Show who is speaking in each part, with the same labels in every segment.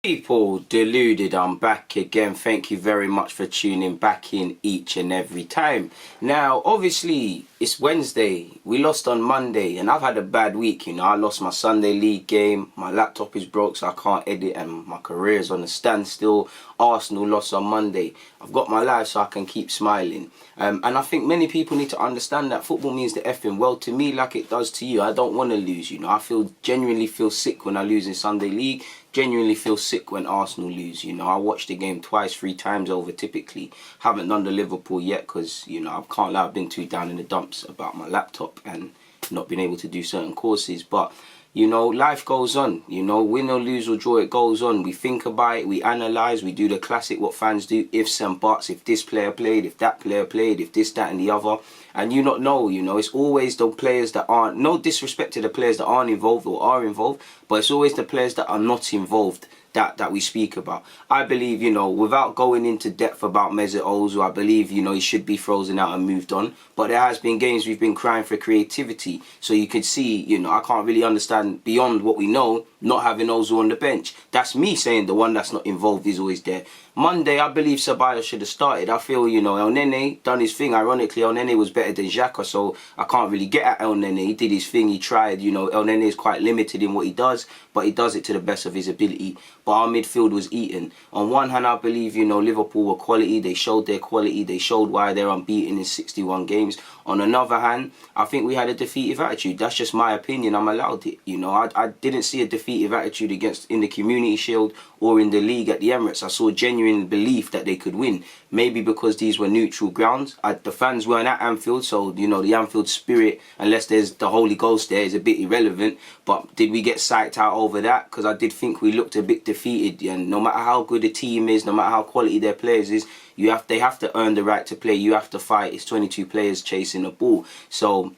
Speaker 1: People, Deluded, I'm back again. Thank you very much for tuning back in each and every time. Now, obviously, it's Wednesday. We lost on Monday, and I've had a bad week. You know, I lost my Sunday league game. My laptop is broke, so I can't edit, and my career is on a standstill. Arsenal lost on Monday. I've got my life so I can keep smiling. And I think many people need to understand that football means the effing well to me like it does to you. I don't want to lose, you know. I genuinely feel sick when I lose in Sunday league. Genuinely feel sick when Arsenal lose. You know, I watch the game twice, 3 times over typically. Haven't done the Liverpool yet because, you know, I can't lie, I've been too down in the dumps about my laptop and not been able to do certain courses. But, you know, life goes on. You know, win or lose or draw, it goes on. We think about it, we analyse, we do the classic what fans do, ifs and buts, if this player played, if that player played, if this, that and the other. And you not know, you know, it's always the players that aren't, no disrespect to the players that aren't involved or are involved, but it's always the players that are not involved that we speak about. I believe, you know, without going into depth about Mesut Ozil, I believe, you know, he should be frozen out and moved on. But there has been games we've been crying for creativity. So you could see, you know, I can't really understand beyond what we know, not having Ozil on the bench. That's me saying the one that's not involved is always there. Monday, I believe Ceballos should have started. I feel, you know, El Nene done his thing. Ironically, El Nene was better than Xhaka, so I can't really get at El Nene. He did his thing, he tried. You know, El Nene is quite limited in what he does, but he does it to the best of his ability. But our midfield was eaten. On one hand, I believe, you know, Liverpool were quality. They showed their quality. They showed why they're unbeaten in 61 games. On another hand, I think we had a defeative attitude. That's just my opinion. I'm allowed it. You know, I didn't see a defeative attitude in the Community Shield or in the league at the Emirates. I saw genuine belief that they could win. Maybe because these were neutral grounds. The fans weren't at Anfield, so, you know, the Anfield spirit, unless there's the Holy Ghost there, is a bit irrelevant. But did we get psyched out over that? Because I did think we looked a bit defeated. And no matter how good a team is, no matter how quality their players is, they have to earn the right to play. You have to fight. It's 22 players chasing the ball. So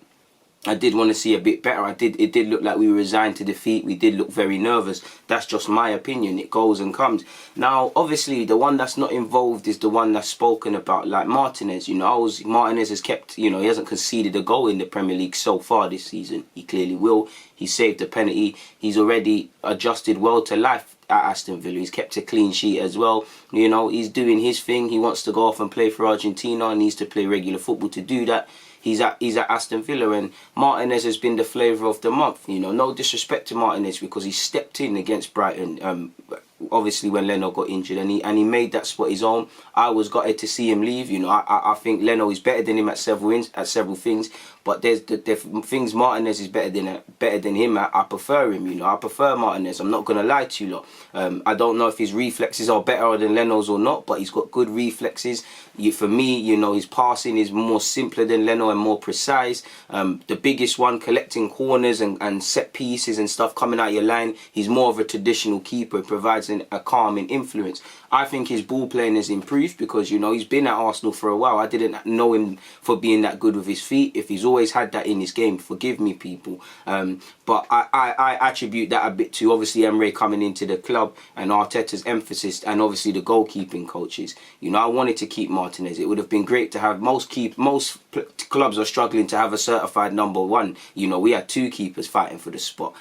Speaker 1: I did want to see a bit better. It did look like we were resigned to defeat. We did look very nervous. That's just my opinion. It goes and comes. Now, obviously, the one that's not involved is the one that's spoken about, like Martinez. You know, Martinez has kept, you know, he hasn't conceded a goal in the Premier League so far this season. He clearly will. He saved a penalty. He's already adjusted well to life at Aston Villa. He's kept a clean sheet as well. You know, he's doing his thing. He wants to go off and play for Argentina and needs to play regular football to do that. He's at Aston Villa, and Martinez has been the flavour of the month. You know, no disrespect to Martinez because he stepped in against Brighton. Obviously when Leno got injured, and he made that spot his own. I was gutted to see him leave. You know, I think Leno is better than him at several things, but there's the things Martinez is better than him at. I prefer him. You know, I prefer Martinez. I'm not gonna lie to you lot. I don't know if his reflexes are better than Leno's or not, but he's got good reflexes. For me, you know, his passing is more simpler than Leno and more precise. The biggest one, collecting corners and set pieces and stuff coming out your line. He's more of a traditional keeper. He provides a calming influence. I think his ball playing has improved because, you know, he's been at Arsenal for a while. I didn't know him for being that good with his feet. If he's always had that in his game, forgive me, people. But I attribute that a bit to, obviously, Emre coming into the club and Arteta's emphasis and obviously the goalkeeping coaches. You know, I wanted to keep Martinez. It would have been great to have most clubs are struggling to have a certified number one. You know, we had 2 keepers fighting for the spot.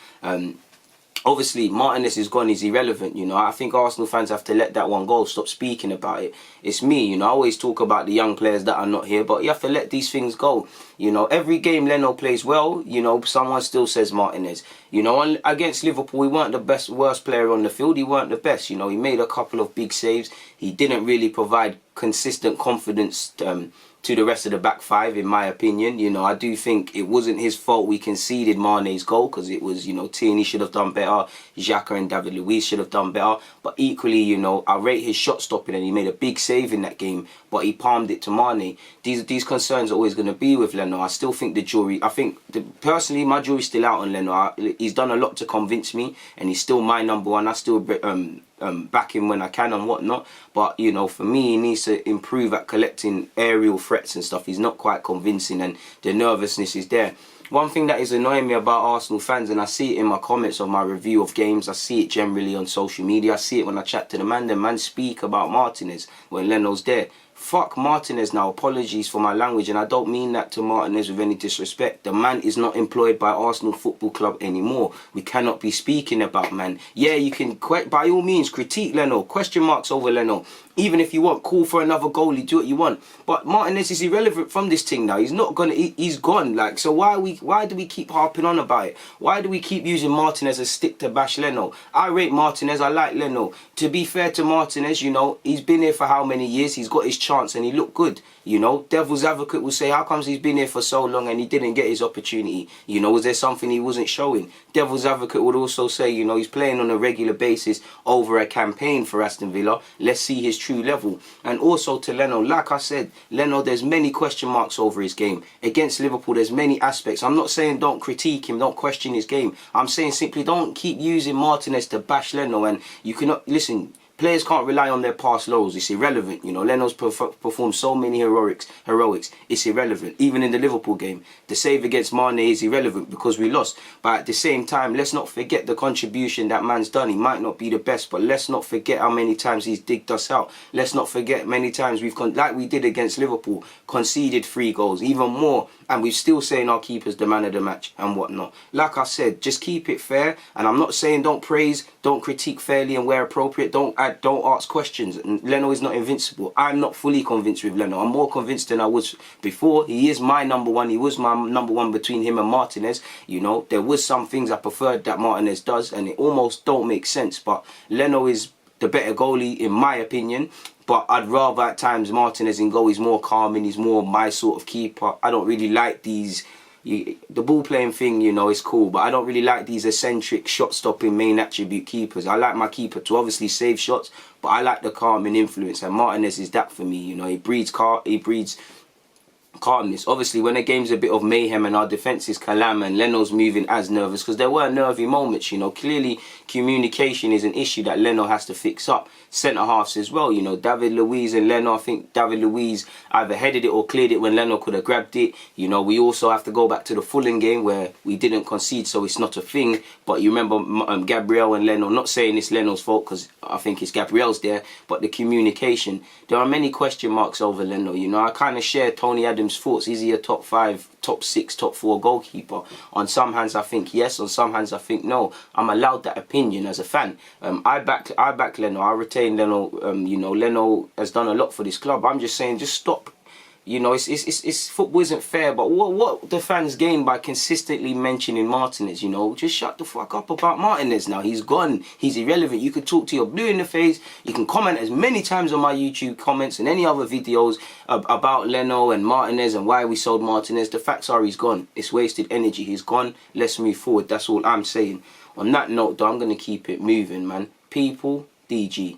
Speaker 1: Obviously, Martinez is gone, he's irrelevant, you know. I think Arsenal fans have to let that one go, stop speaking about it. It's me, you know, I always talk about the young players that are not here, but you have to let these things go. You know, every game Leno plays well, you know, someone still says Martinez. You know, against Liverpool, he weren't the worst player on the field, he weren't the best, you know. He made a couple of big saves. He didn't really provide consistent confidence to the rest of the back 5, in my opinion. You know, I do think it wasn't his fault we conceded Mane's goal, because it was, you know, Tierney should have done better, Xhaka and David Luiz should have done better. But equally, you know, I rate his shot stopping, and he made a big save in that game, but he palmed it to Mane. These concerns are always going to be with Leno. I still think personally, my jury's still out on Leno. He's done a lot to convince me, and he's still my number one. I still back him when I can and whatnot, but, you know, for me, he needs to improve at collecting aerial threats and stuff. He's not quite convincing, and the nervousness is there. One thing that is annoying me about Arsenal fans, and I see it in my comments of my review of games, I see it generally on social media, I see it when I chat to the man speak about Martinez when Leno's there. Fuck Martinez now. Apologies for my language, and I don't mean that to Martinez with any disrespect. The man is not employed by Arsenal Football Club anymore. We cannot be speaking about man. Yeah, you can by all means critique Leno, question marks over Leno. Even if you want, call for another goalie, do what you want. But Martinez is irrelevant from this thing now. He's not gonna. He's gone. Like, so why do we keep harping on about it? Why do we keep using Martinez as a stick to bash Leno? I rate Martinez. I like Leno. To be fair to Martinez, you know, he's been here for how many years? He's got his chance and he looked good. You know, devil's advocate will say, how comes he's been here for so long and he didn't get his opportunity? You know, was there something he wasn't showing? Devil's advocate would also say, you know, he's playing on a regular basis over a campaign for Aston Villa. Let's see his true level. And also to Leno, like I said, Leno, there's many question marks over his game. Against Liverpool, there's many aspects. I'm not saying don't critique him, don't question his game. I'm saying simply don't keep using Martinez to bash Leno. And you cannot, listen, players can't rely on their past laurels. It's irrelevant. You know, Leno's performed so many heroics. It's irrelevant. Even in the Liverpool game, the save against Mane is irrelevant because we lost. But at the same time, let's not forget the contribution that man's done. He might not be the best, but let's not forget how many times he's digged us out. Let's not forget many times we've, like we did against Liverpool, conceded 3 goals, even more. And we're still saying our keeper's the man of the match and whatnot. Like I said, just keep it fair. And I'm not saying don't praise, don't critique fairly and where appropriate. Don't ask questions. And Leno is not invincible. I'm not fully convinced with Leno. I'm more convinced than I was before. He is my number one. He was my number one between him and Martinez. You know, there was some things I preferred that Martinez does, and it almost don't make sense. But Leno is the better goalie in my opinion. But I'd rather at times Martinez in goal. He's more calming. He's more my sort of keeper. I don't really like these. The ball playing thing, you know, is cool, but I don't really like these eccentric shot stopping main attribute keepers. I like my keeper to obviously save shots, but I like the calming influence, and Martinez is that for me. You know, he breeds calmness. Obviously, when the game's a bit of mayhem and our defence is calam and Leno's moving as nervous, because there were nervy moments, you know. Clearly, communication is an issue that Leno has to fix up. Centre halves as well, you know. David Luiz and Leno, I think David Luiz either headed it or cleared it when Leno could have grabbed it. You know, we also have to go back to the Fulham game where we didn't concede, so it's not a thing. But you remember Gabriel and Leno, not saying it's Leno's fault because I think it's Gabriel's there, but the communication. There are many question marks over Leno, you know. I kind of share Tony Adams' thoughts. Is he a top 5, top 6, top 4 goalkeeper? On some hands I think yes, on some hands I think no. I'm allowed that opinion as a fan. I back Leno. I retain Leno. You know, Leno has done a lot for this club. I'm just saying, just stop. You know, it's football isn't fair, but what the fans gain by consistently mentioning Martinez, you know, just shut the fuck up about Martinez now. He's gone. He's irrelevant. You could talk to your blue in the face. You can comment as many times on my YouTube comments and any other videos about Leno and Martinez and why we sold Martinez. The facts are he's gone. It's wasted energy. He's gone. Let's move forward. That's all I'm saying. On that note, though, I'm going to keep it moving, man. People, DG.